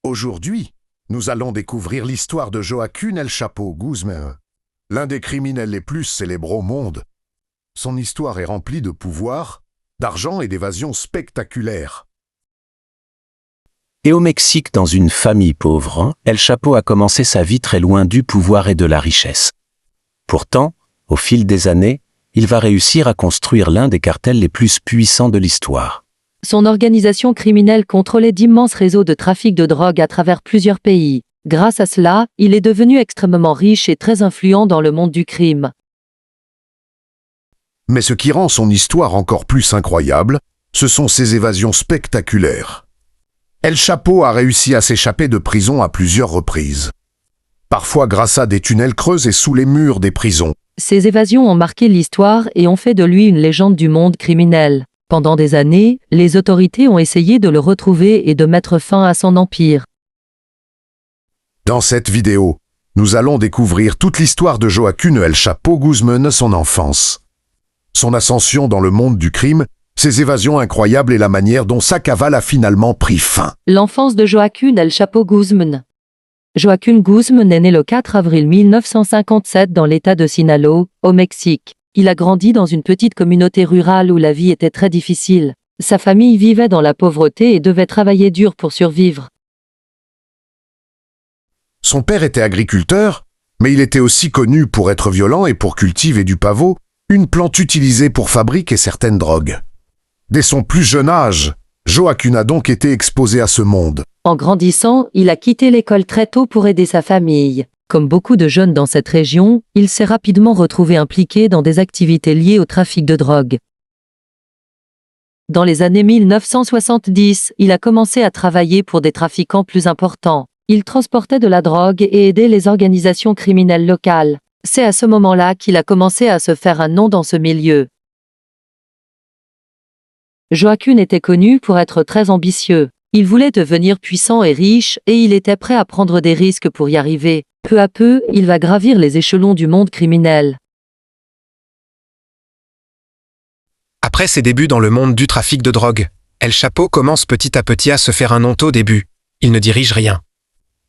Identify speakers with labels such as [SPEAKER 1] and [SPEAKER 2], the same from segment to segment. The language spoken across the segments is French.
[SPEAKER 1] Aujourd'hui, nous allons découvrir l'histoire de Joaquín El Chapo Guzmán, l'un des criminels les plus célèbres au monde. Son histoire est remplie de pouvoir, d'argent et d'évasion spectaculaires.
[SPEAKER 2] Et au Mexique, dans une famille pauvre, El Chapo a commencé sa vie très loin du pouvoir et de la richesse. Pourtant, au fil des années, il va réussir à construire l'un des cartels les plus puissants de l'histoire.
[SPEAKER 3] Son organisation criminelle contrôlait d'immenses réseaux de trafic de drogue à travers plusieurs pays. Grâce à cela, il est devenu extrêmement riche et très influent dans le monde du crime.
[SPEAKER 1] Mais ce qui rend son histoire encore plus incroyable, ce sont ses évasions spectaculaires. El Chapo a réussi à s'échapper de prison à plusieurs reprises. Parfois grâce à des tunnels creusés sous les murs des prisons.
[SPEAKER 3] Ces évasions ont marqué l'histoire et ont fait de lui une légende du monde criminel. Pendant des années, les autorités ont essayé de le retrouver et de mettre fin à son empire.
[SPEAKER 1] Dans cette vidéo, nous allons découvrir toute l'histoire de Joaquín El Chapo Guzmán, son enfance, son ascension dans le monde du crime, ses évasions incroyables et la manière dont sa cavale a finalement pris fin.
[SPEAKER 3] L'enfance de Joaquín El Chapo Guzmán. Joaquín Guzmán est né le 4 avril 1957 dans l'État de Sinaloa, au Mexique. Il a grandi dans une petite communauté rurale où la vie était très difficile. Sa famille vivait dans la pauvreté et devait travailler dur pour survivre.
[SPEAKER 1] Son père était agriculteur, mais il était aussi connu pour être violent et pour cultiver du pavot, une plante utilisée pour fabriquer certaines drogues. Dès son plus jeune âge, Joaquín a donc été exposé à ce monde.
[SPEAKER 3] En grandissant, il a quitté l'école très tôt pour aider sa famille. Comme beaucoup de jeunes dans cette région, il s'est rapidement retrouvé impliqué dans des activités liées au trafic de drogue. Dans les années 1970, il a commencé à travailler pour des trafiquants plus importants. Il transportait de la drogue et aidait les organisations criminelles locales. C'est à ce moment-là qu'il a commencé à se faire un nom dans ce milieu. Joaquín était connu pour être très ambitieux. Il voulait devenir puissant et riche et il était prêt à prendre des risques pour y arriver. Peu à peu, il va gravir les échelons du monde criminel.
[SPEAKER 4] Après ses débuts dans le monde du trafic de drogue, El Chapo commence petit à petit à se faire un nom au début. Il ne dirige rien.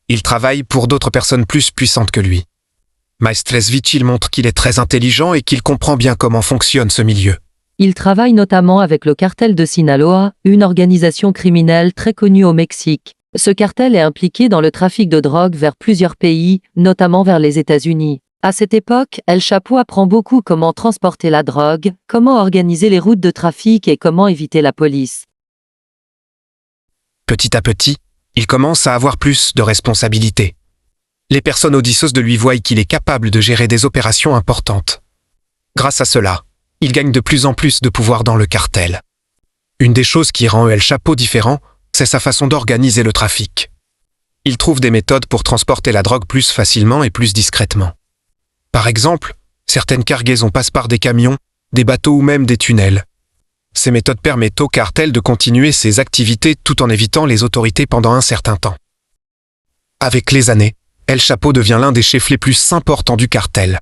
[SPEAKER 4] Il travaille pour d'autres personnes plus puissantes que lui. Maestresvich, il montre qu'il est très intelligent et qu'il comprend bien comment fonctionne ce milieu.
[SPEAKER 3] Il travaille notamment avec le cartel de Sinaloa, une organisation criminelle très connue au Mexique. Ce cartel est impliqué dans le trafic de drogue vers plusieurs pays, notamment vers les États-Unis. À cette époque, El Chapo apprend beaucoup comment transporter la drogue, comment organiser les routes de trafic et comment éviter la police.
[SPEAKER 4] Petit à petit, il commence à avoir plus de responsabilités. Les personnes auditioneuses de lui voient qu'il est capable de gérer des opérations importantes. Grâce à cela, il gagne de plus en plus de pouvoir dans le cartel. Une des choses qui rend El Chapo différent, c'est sa façon d'organiser le trafic. Il trouve des méthodes pour transporter la drogue plus facilement et plus discrètement. Par exemple, certaines cargaisons passent par des camions, des bateaux ou même des tunnels. Ces méthodes permettent au cartel de continuer ses activités tout en évitant les autorités pendant un certain temps. Avec les années, El Chapo devient l'un des chefs les plus importants du cartel.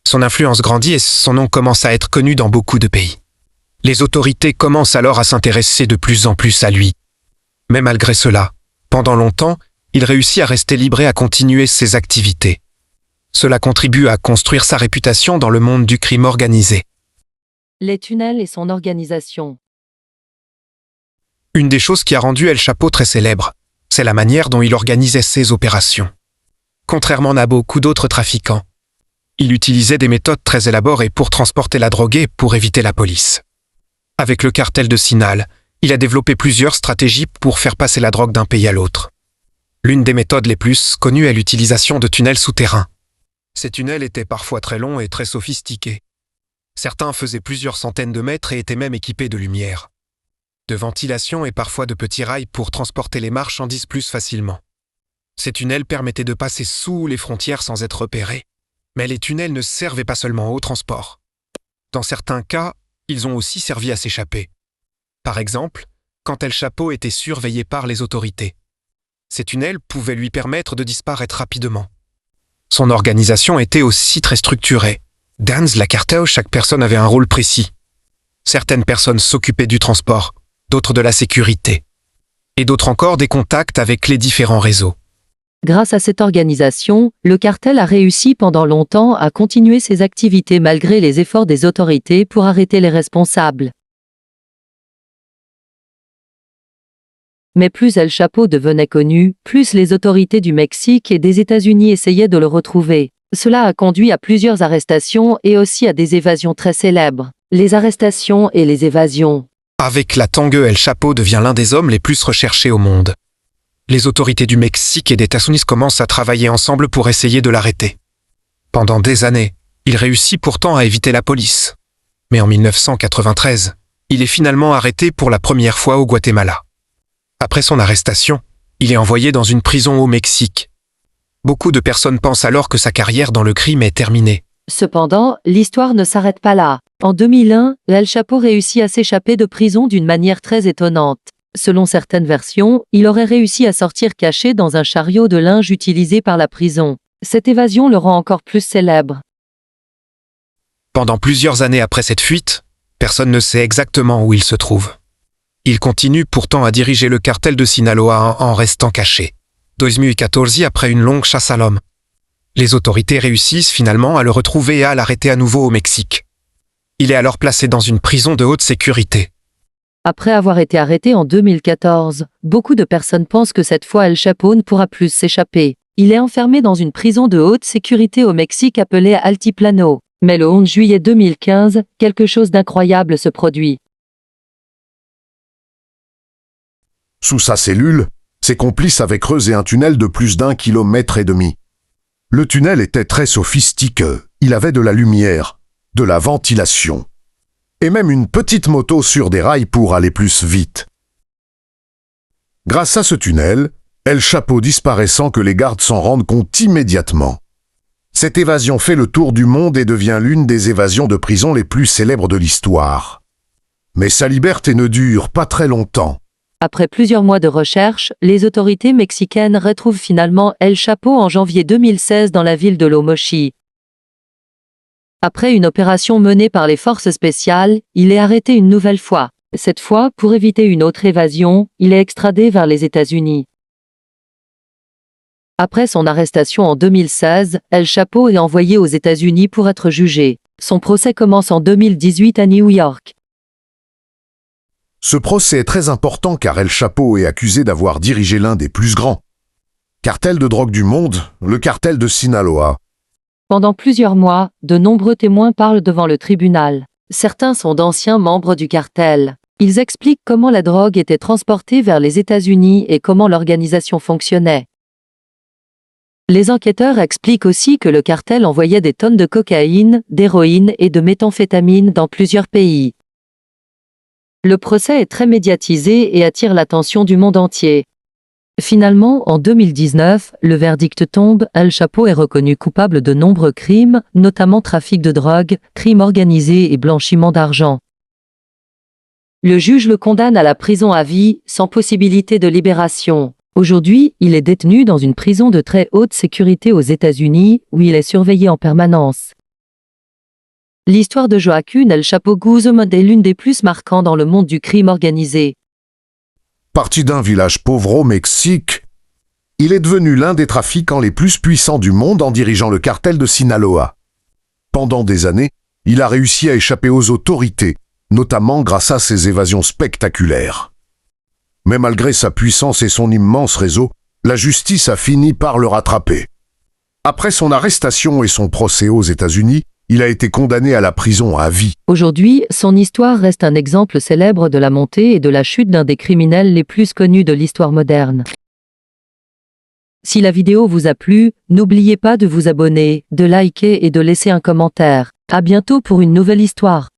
[SPEAKER 4] Son influence grandit et son nom commence à être connu dans beaucoup de pays. Les autorités commencent alors à s'intéresser de plus en plus à lui. Mais malgré cela, pendant longtemps, il réussit à rester libre et à continuer ses activités. Cela contribue à construire sa réputation dans le monde du crime organisé.
[SPEAKER 3] Les tunnels et son organisation.
[SPEAKER 4] Une des choses qui a rendu El Chapo très célèbre, c'est la manière dont il organisait ses opérations. Contrairement à beaucoup d'autres trafiquants, il utilisait des méthodes très élaborées pour transporter la drogue et pour éviter la police. Avec le cartel de Sinal, il a développé plusieurs stratégies pour faire passer la drogue d'un pays à l'autre. L'une des méthodes les plus connues est l'utilisation de tunnels souterrains. Ces tunnels étaient parfois très longs et très sophistiqués. Certains faisaient plusieurs centaines de mètres et étaient même équipés de lumière, de ventilation et parfois de petits rails pour transporter les marchandises plus facilement. Ces tunnels permettaient de passer sous les frontières sans être repérés. Mais les tunnels ne servaient pas seulement au transport. Dans certains cas, ils ont aussi servi à s'échapper. Par exemple, quand El Chapo était surveillé par les autorités. Ces tunnels pouvaient lui permettre de disparaître rapidement. Son organisation était aussi très structurée. Dans la cartel, chaque personne avait un rôle précis. Certaines personnes s'occupaient du transport, d'autres de la sécurité. et d'autres encore des contacts avec les différents réseaux.
[SPEAKER 3] Grâce à cette organisation, le cartel a réussi pendant longtemps à continuer ses activités malgré les efforts des autorités pour arrêter les responsables. Mais plus El Chapo devenait connu, plus les autorités du Mexique et des États-Unis essayaient de le retrouver. Cela a conduit à plusieurs arrestations et aussi à des évasions très célèbres. Les arrestations et les évasions.
[SPEAKER 4] Avec la tangue, El Chapo devient l'un des hommes les plus recherchés au monde. Les autorités du Mexique et des États-Unis commencent à travailler ensemble pour essayer de l'arrêter. Pendant des années, il réussit pourtant à éviter la police. Mais en 1993, il est finalement arrêté pour la première fois au Guatemala. Après son arrestation, il est envoyé dans une prison au Mexique. Beaucoup de personnes pensent alors que sa carrière dans le crime est terminée.
[SPEAKER 3] Cependant, l'histoire ne s'arrête pas là. En 2001, El Chapo réussit à s'échapper de prison d'une manière très étonnante. Selon certaines versions, il aurait réussi à sortir caché dans un chariot de linge utilisé par la prison. Cette évasion le rend encore plus célèbre.
[SPEAKER 4] Pendant plusieurs années après cette fuite, personne ne sait exactement où il se trouve. Il continue pourtant à diriger le cartel de Sinaloa en restant caché. 2014, après une longue chasse à l'homme. Les autorités réussissent finalement à le retrouver et à l'arrêter à nouveau au Mexique. Il est alors placé dans une prison de haute sécurité.
[SPEAKER 3] Après avoir été arrêté en 2014, beaucoup de personnes pensent que cette fois El Chapo ne pourra plus s'échapper. Il est enfermé dans une prison de haute sécurité au Mexique appelée Altiplano. Mais le 11 juillet 2015, quelque chose d'incroyable se produit.
[SPEAKER 1] Sous sa cellule, ses complices avaient creusé un tunnel de plus d'1,5 kilomètre. Le tunnel était très sophistiqué. Il avait de la lumière, de la ventilation, et même une petite moto sur des rails pour aller plus vite. Grâce à ce tunnel, El Chapo disparaît sans que les gardes s'en rendent compte immédiatement. Cette évasion fait le tour du monde et devient l'une des évasions de prison les plus célèbres de l'histoire. Mais sa liberté ne dure pas très longtemps.
[SPEAKER 3] Après plusieurs mois de recherche, les autorités mexicaines retrouvent finalement El Chapo en janvier 2016 dans la ville de Los Mochis. Après une opération menée par les forces spéciales, il est arrêté une nouvelle fois. Cette fois, pour éviter une autre évasion, il est extradé vers les États-Unis. Après son arrestation en 2016, El Chapo est envoyé aux États-Unis pour être jugé. Son procès commence en 2018 à New York.
[SPEAKER 1] Ce procès est très important car El Chapo est accusé d'avoir dirigé l'un des plus grands cartels de drogue du monde, le cartel de Sinaloa.
[SPEAKER 3] Pendant plusieurs mois, de nombreux témoins parlent devant le tribunal. Certains sont d'anciens membres du cartel. Ils expliquent comment la drogue était transportée vers les États-Unis et comment l'organisation fonctionnait. Les enquêteurs expliquent aussi que le cartel envoyait des tonnes de cocaïne, d'héroïne et de méthamphétamine dans plusieurs pays. Le procès est très médiatisé et attire l'attention du monde entier. Finalement, en 2019, le verdict tombe, El Chapo est reconnu coupable de nombreux crimes, notamment trafic de drogue, crime organisé et blanchiment d'argent. Le juge le condamne à la prison à vie, sans possibilité de libération. Aujourd'hui, il est détenu dans une prison de très haute sécurité aux États-Unis, où il est surveillé en permanence. L'histoire de Joaquín El Chapo Guzmán est l'une des plus marquantes dans le monde du crime organisé.
[SPEAKER 1] Parti d'un village pauvre au Mexique, il est devenu l'un des trafiquants les plus puissants du monde en dirigeant le cartel de Sinaloa. Pendant des années, il a réussi à échapper aux autorités, notamment grâce à ses évasions spectaculaires. Mais malgré sa puissance et son immense réseau, la justice a fini par le rattraper. Après son arrestation et son procès aux États-Unis, il a été condamné à la prison à vie.
[SPEAKER 3] Aujourd'hui, son histoire reste un exemple célèbre de la montée et de la chute d'un des criminels les plus connus de l'histoire moderne. Si la vidéo vous a plu, n'oubliez pas de vous abonner, de liker et de laisser un commentaire. À bientôt pour une nouvelle histoire.